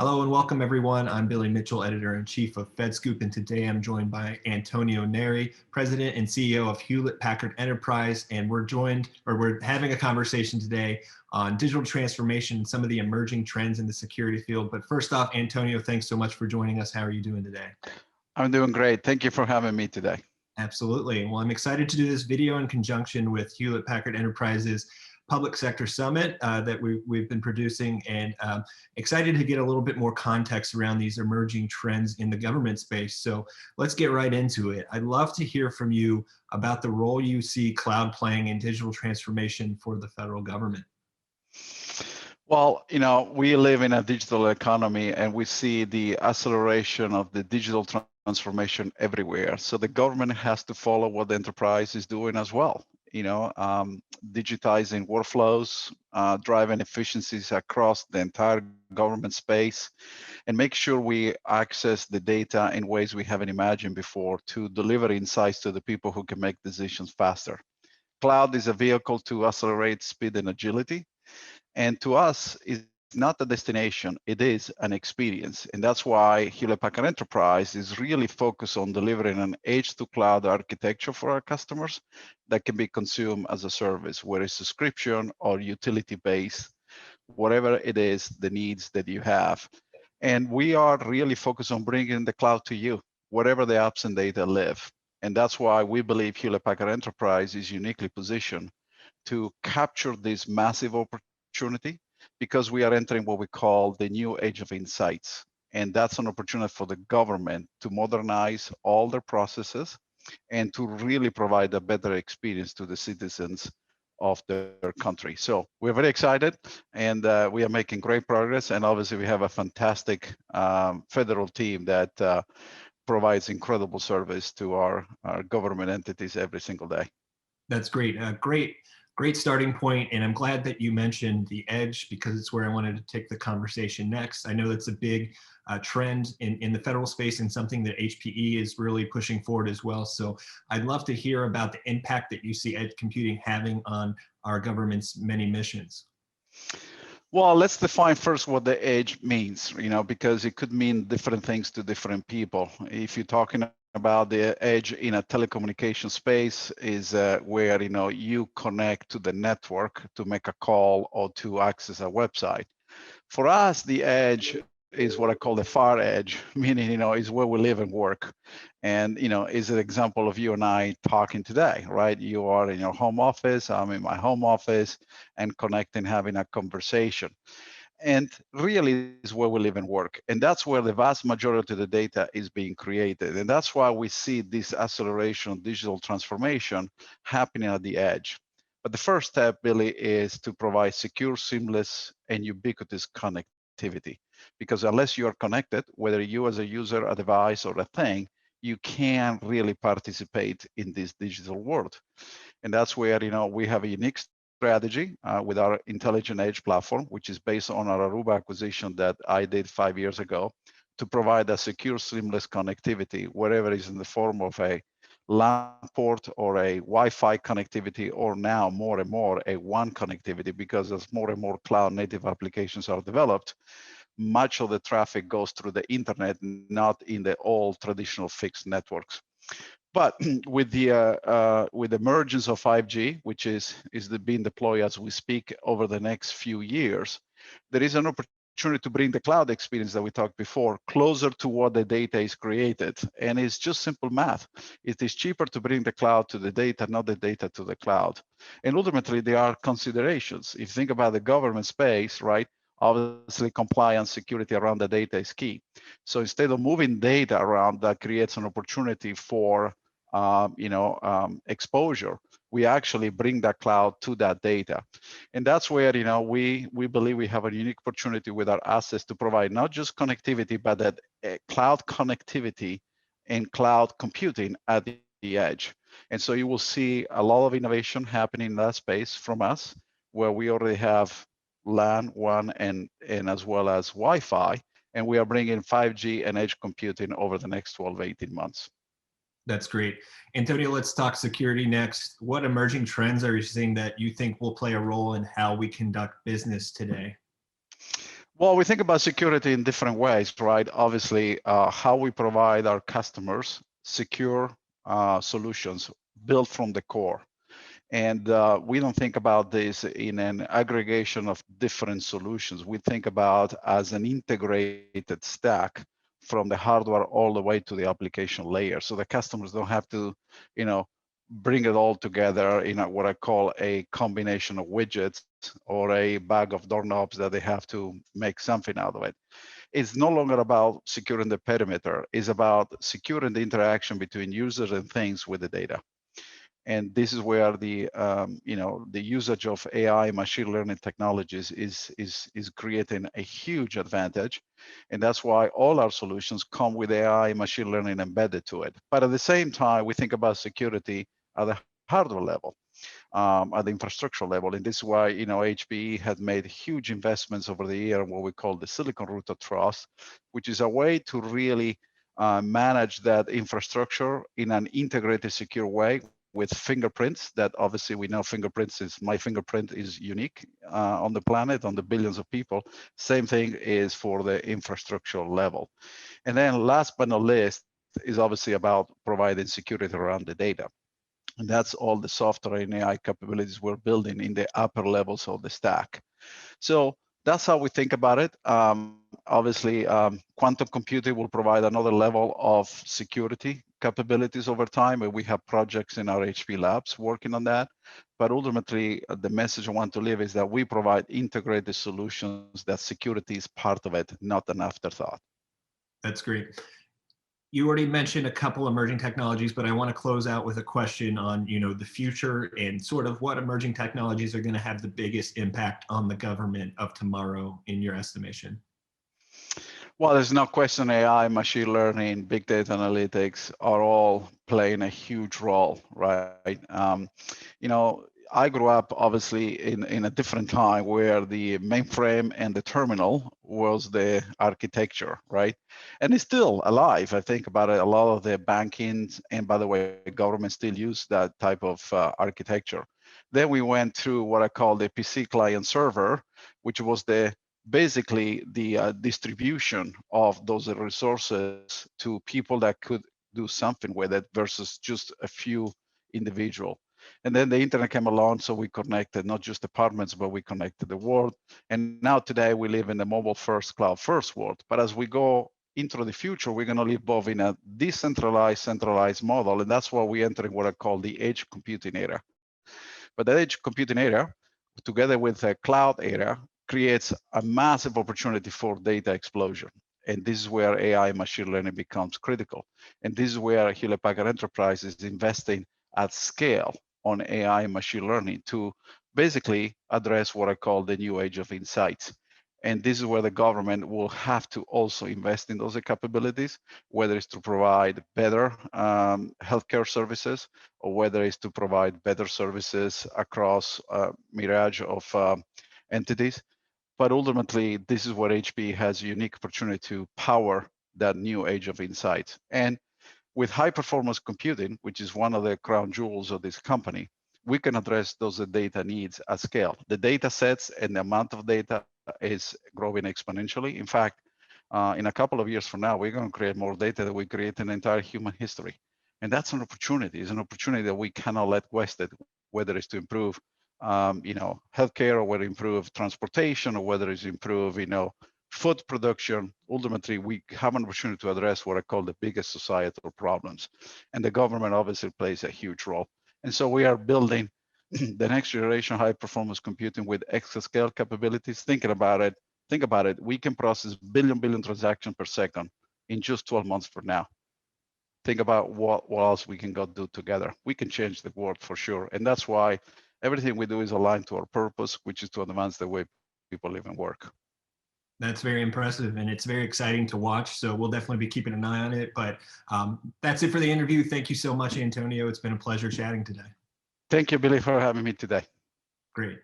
Hello and welcome everyone. I'm Billy Mitchell, Editor-in-Chief of FedScoop, and today I'm joined by Antonio Neri, President and CEO of Hewlett-Packard Enterprise, and we're having a conversation today on digital transformation and some of the emerging trends in the security field. But first off, Antonio, thanks so much for joining us. How are you doing today? I'm doing great. Thank you for having me today. Absolutely. Well, I'm excited to do this video in conjunction with Hewlett-Packard Enterprise's Public Sector Summit that we've been producing, and excited to get a little bit more context around these emerging trends in the government space. So let's get right into it. I'd love to hear from you about the role you see cloud playing in digital transformation for the federal government. Well, we live in a digital economy and we see the acceleration of the digital transformation everywhere. So the government has to follow what the enterprise is doing as well. Digitizing workflows, driving efficiencies across the entire government space, and make sure we access the data in ways we haven't imagined before to deliver insights to the people who can make decisions faster. Cloud is a vehicle to accelerate speed and agility. And to us, it's not a destination, it is an experience. And that's why Hewlett-Packard Enterprise is really focused on delivering an edge-to-cloud architecture for our customers that can be consumed as a service, whether it's subscription or utility-based, whatever it is, the needs that you have. And we are really focused on bringing the cloud to you, wherever the apps and data live. And that's why we believe Hewlett-Packard Enterprise is uniquely positioned to capture this massive opportunity, because we are entering what we call the new age of insights. And that's an opportunity for the government to modernize all their processes and to really provide a better experience to the citizens of their country. So we're very excited, and we are making great progress. And obviously we have a fantastic federal team that provides incredible service to our government entities every single day. That's great. Great starting point, and I'm glad that you mentioned the edge, because it's where I wanted to take the conversation next. I know that's a big trend in the federal space and something that HPE is really pushing forward as well. So I'd love to hear about the impact that you see edge computing having on our government's many missions. Well, let's define first what the edge means, because it could mean different things to different people. If you're talking about the edge in a telecommunication space, is where you connect to the network to make a call or to access a website. For us, the edge is what I call the far edge, meaning is where we live and work. And is an example of you and I talking today, right? You are in your home office, I'm in my home office, and connecting, having a conversation. And really is where we live and work. And that's where the vast majority of the data is being created. And that's why we see this acceleration of digital transformation happening at the edge. But the first step, Billy, is to provide secure, seamless, and ubiquitous connectivity. Because unless you are connected, whether you as a user, a device, or a thing, you can't really participate in this digital world. And that's where we have a unique strategy with our Intelligent Edge platform, which is based on our Aruba acquisition that I did 5 years ago, to provide a secure, seamless connectivity, wherever it is in the form of a LAN port or a Wi-Fi connectivity, or now more and more a WAN connectivity, because as more and more cloud native applications are developed, much of the traffic goes through the internet, not in the old traditional fixed networks. But with the emergence of 5G, which is being deployed as we speak over the next few years, there is an opportunity to bring the cloud experience that we talked before closer to what the data is created. And it's just simple math. It is cheaper to bring the cloud to the data, not the data to the cloud. And ultimately, there are considerations. If you think about the government space, right? Obviously, compliance, security around the data is key. So instead of moving data around, that creates an opportunity for exposure. We actually bring that cloud to that data. And that's where we believe we have a unique opportunity with our assets to provide not just connectivity, but that cloud connectivity and cloud computing at the edge. And so you will see a lot of innovation happening in that space from us, where we already have LAN, WAN, and as well as Wi-Fi, and we are bringing 5G and edge computing over the next 12, 18 months. That's great. Antonio, let's talk security next. What emerging trends are you seeing that you think will play a role in how we conduct business today? Well, we think about security in different ways, right? Obviously, how we provide our customers secure solutions built from the core. And we don't think about this in an aggregation of different solutions. We think about as an integrated stack from the hardware all the way to the application layer. So the customers don't have to, you know, bring it all together in what I call a combination of widgets or a bag of doorknobs that they have to make something out of it. It's no longer about securing the perimeter. It's about securing the interaction between users and things with the data. And this is where the the usage of AI machine learning technologies is creating a huge advantage, and that's why all our solutions come with AI machine learning embedded to it. But at the same time, we think about security at the hardware level, at the infrastructure level, and this is why HPE has made huge investments over the year in what we call the Silicon Root of Trust, which is a way to really manage that infrastructure in an integrated, secure way with fingerprints. That obviously we know fingerprints is, my fingerprint is unique on the planet, on the billions of people. Same thing is for the infrastructure level. And then last but not least is obviously about providing security around the data. And that's all the software and AI capabilities we're building in the upper levels of the stack. So that's how we think about it. Obviously, quantum computing will provide another level of security capabilities over time, and we have projects in our HP labs working on that. But ultimately, the message I want to leave is that we provide integrated solutions that security is part of it, not an afterthought. That's great. You already mentioned a couple emerging technologies, but I want to close out with a question on, the future and sort of what emerging technologies are going to have the biggest impact on the government of tomorrow, in your estimation. Well, there's no question AI, machine learning, big data analytics are all playing a huge role, right? I grew up obviously in a different time where the mainframe and the terminal was the architecture, right? And it's still alive. I think about it, a lot of the banking, and by the way, government still use that type of architecture. Then we went through what I call the PC client server, which was basically the distribution of those resources to people that could do something with it versus just a few individual. And then the internet came along, so we connected not just departments, but we connected the world. And now today we live in the mobile first, cloud first world. But as we go into the future, we're going to live both in a decentralized, centralized model. And that's why we're entering what I call the edge computing era. But the edge computing era, together with the cloud era, creates a massive opportunity for data explosion. And this is where AI and machine learning becomes critical. And this is where Hewlett Packard Enterprise is investing at scale on AI and machine learning to basically address what I call the new age of insights. And this is where the government will have to also invest in those capabilities, whether it's to provide better healthcare services, or whether it's to provide better services across a myriad of entities. But ultimately, this is where HPE has a unique opportunity to power that new age of insights. And with high performance computing, which is one of the crown jewels of this company, we can address those data needs at scale. The data sets and the amount of data is growing exponentially. In fact, in a couple of years from now, we're going to create more data than we create in entire human history. And that's an opportunity. It's an opportunity that we cannot let wasted, whether it's to improve healthcare, or whether improve transportation, or whether it's improve, food production. Ultimately, we have an opportunity to address what I call the biggest societal problems. And the government obviously plays a huge role. And so we are building the next generation high performance computing with exascale capabilities. Think about it. We can process billion transactions per second in just 12 months from now. Think about what else we can go do together. We can change the world for sure. And that's why everything we do is aligned to our purpose, which is to advance the way people live and work. That's very impressive, and it's very exciting to watch. So we'll definitely be keeping an eye on it. But that's it for the interview. Thank you so much, Antonio. It's been a pleasure chatting today. Thank you, Billy, for having me today. Great.